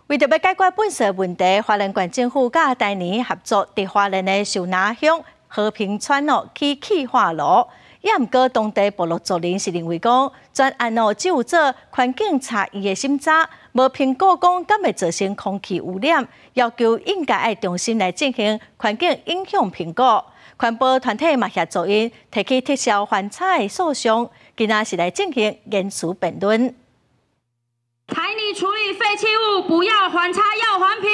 为着要解决本色问题，花莲县政府甲台泥合作，伫花莲的秀南乡和平村起气化炉。也毋过，当地部落族人是认为讲，专案只有做环境差异的审查，无评估讲敢会造成空气污染，要求应该爱重新来进行环境影响评估。环保团体嘛协助因提起撤销环差的诉讼，今仔是来进行严肃辩论。台泥处理废弃物不要环差，要环评。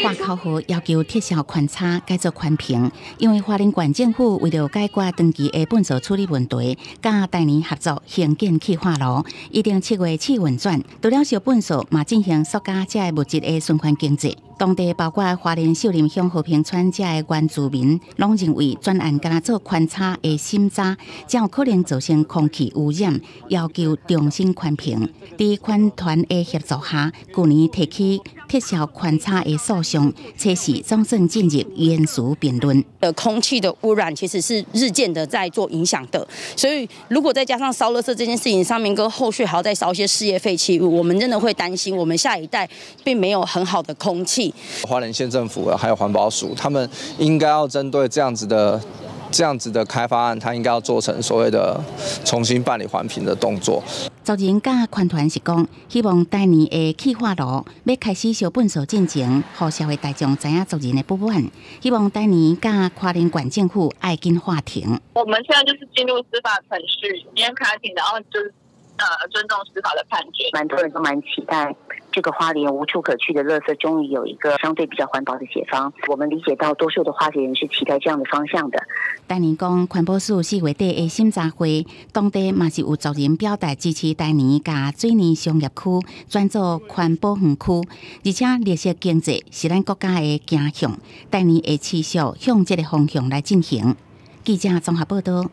花考河要求撤销环差，改做环评，因为花莲县政府为了解决长期的垃圾处理问题，甲台泥合作兴建气化炉，预定7月起运转。除了烧垃圾，嘛进行塑胶这物质的循环经济。当地包括花莲秀林乡和平村这的原住民，拢认为专案敢若做环差的审查，才有可能造成空气污染，要求重新环评。在环团的协助下，去年提起撤销环差的诉讼，测试总算进入严肃辩论。空气的污染其实是日渐的在做影响的，所以如果再加上烧垃圾这件事情上面，跟后续还要再烧一些事业废弃物，我们真的会担心我们下一代并没有很好的空气。花莲县政府还有环保署，他们应该要针对这样子的开发案，它应该要做成所谓的重新办理环评的动作。族人甲环团是讲，希望台泥的气化炉要开始烧垃圾进前，让社会大众知影族人的不满。希望台泥甲花莲县政府爱紧划停。我们现在就是进入司法程序，今天开庭，然后就是尊重司法的判决。蛮多人都蛮期待这个花莲无处可去的垃圾终于有一个相对比较环保的解方。我们理解到多数的花莲人是期待这样的方向的。台泥讲，环保署4月底的审查会，当地嘛是有族人表达支持台泥甲水泥商业区转做环保园区，而且绿色经济是咱国家的倾向，台泥会持续向这个方向来进行。记者综合报道。